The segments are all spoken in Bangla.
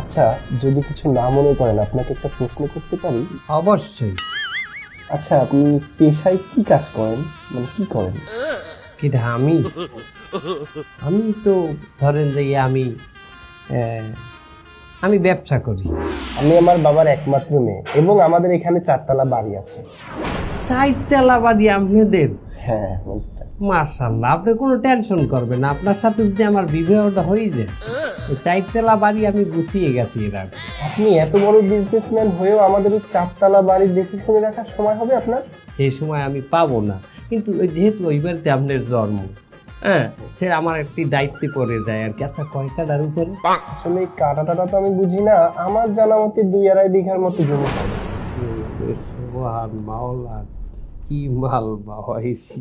আচ্ছা, যদি কিছু না মনে করেন আপনাকে একটা প্রশ্ন করতে পারি? অবশ্যই। আচ্ছা, আপনি পেশায় কি কাজ করেন, মানে কি করেন? কিটা আমি আমি তো ধরেন যে আমি ব্যবসা করি। আমি আমার বাবার একমাত্র মেয়ে এবং আমাদের এখানে 4 তলা বাড়ি আছে। 4 তলা বাড়ি আপনাদের? হ্যাঁ বলতে চাই। মাশাআল্লাহ, আপনি কোনো টেনশন করবেন না। আপনার সাথে যদি আমার বিবাহটা হয়ে যায়, 4 তলা বাড়ি আমি গুছিয়ে গেছি এর আগে। আপনি এত বড় বিজনেসম্যান হয়েও আমাদের ওই 4 তলা বাড়ি দেখে শুনে রাখার সময় হবে আপনার? সেই সময় আমি পাবো না, কিন্তু ওই যেহেতু ওই বাড়িতে আপনার জন্ম, হ্যাঁ, সে আমার একটি দায়িত্বে পড়ে যায় আর কি। আচ্ছা, কয় কাঠার উপরে? আসলে এই কাটাটা তো আমি বুঝি না, আমার জানা মতে 2-2.5 বিঘার মতো জমি হবে। সুবহান মাওলা, কি মাল বাহাইছি।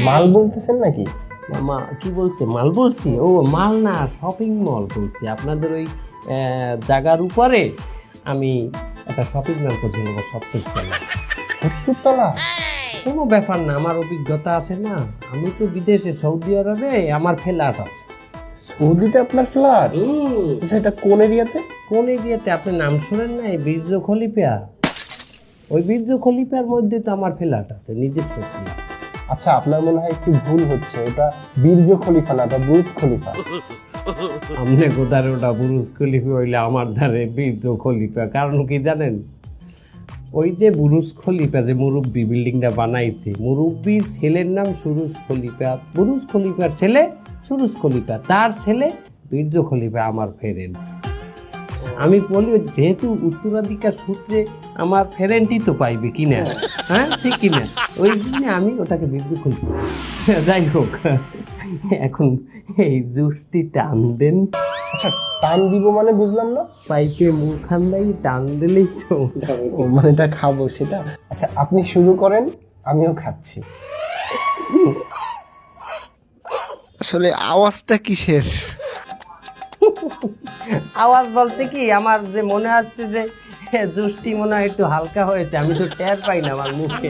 মাল বলতেছেন নাকি? মা কি বলছে? মাল বলছি? ও মাল না, শপিং মল বলছি। আপনাদের ওই জায়গার উপরে আমি একটা শপিং মল করছি, 70 তলা। 70 তলা? কোনো ব্যাপার না, আমার অভিজ্ঞতা আছে না। আমি তো বিদেশে, সৌদি আরবে আমার ফ্ল্যাট আছে। সৌদিতে আপনার ফ্ল্যাট? আচ্ছা, এটা কোন এরিয়াতে? কোন এরিয়াতে? আপনি নাম শোনেন না, এই বীর্য খলিফা? ওই বীর্য খলিফার মধ্যে তো আমার ফ্ল্যাট আছে, নিজস্ব ফ্ল্যাট। আচ্ছা, আপনার মনে হয় একটু ভুল হচ্ছে, ওটা বীর্য খলিফা না, ওটা বুর্জ খলিফা। আমনে কোথায় ওটা বুরুজ খলিফা হইলে আমার ধারে বীর্য খলিফা? কারণ কি জানেন? ওই যে বুরুজ খলিফা, যে মুরব্বি বিল্ডিংটা বানাইছে, মুরব্বির ছেলের নাম সুরুজ খলিফা। বুরুজ খলিফার ছেলে সুরুজ খলিফা, তার ছেলে বীর্য খলিফা আমার ফ্রেন্ড। আমি বলি যেহেতু উত্তরাধিকার সূত্রে আমার ফ্রেন্ডই তো পাইবে কিনা, হ্যাঁ ঠিক কিনা, ওই জন্য আমি ওটাকে বীর্য খলিফা। যাই হোক, এখন এই জুসটি টান দেন। আচ্ছা, টান দিব মানে বুঝলাম না। পাইপে মুখ খান্দাই টান দিলেই তো। ও মানে এটা খাবো সেটা? আচ্ছা, আপনি শুরু করেন, আমিও খাচ্ছি। আসলে আওয়াজটা কিসের? আওয়াজ বলতে কি, আমার যে মনে হচ্ছে যে জুসটি মনে হয় একটু হালকা হয়েছে, আমি তো টের পাই না আমার মুখে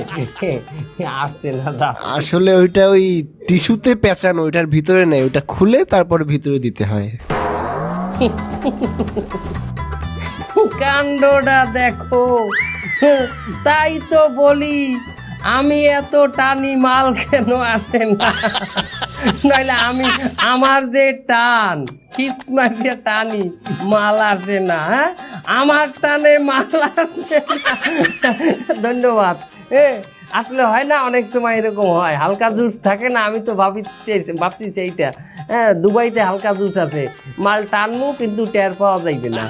আসছে না দাঁত। আসলে ওইটা ওই টিস্যুতে পেঁচানো, ওইটার ভিতরে নেই, ওইটা খুলে তারপরে ভিতরে দিতে হয়। কাণ্ডটা দেখো, তাই তো বলি আমি এত টানি, মাল কেন আসে না? নইলে আমার যে টান, খিসমা দিয়ে টানি, মাল আসে না। হ্যাঁ, আমার টানে মাল আসে না। ধন্যবাদ। আসলে হয় না, অনেক সময় এরকম হয়, হালকা জুস থাকে না। আমি তো ভাবছি সেইটা, হ্যাঁ, দুবাইতে হালকা জুস আছে, মাল টানবো কিন্তু টের পাওয়া যাইবে না।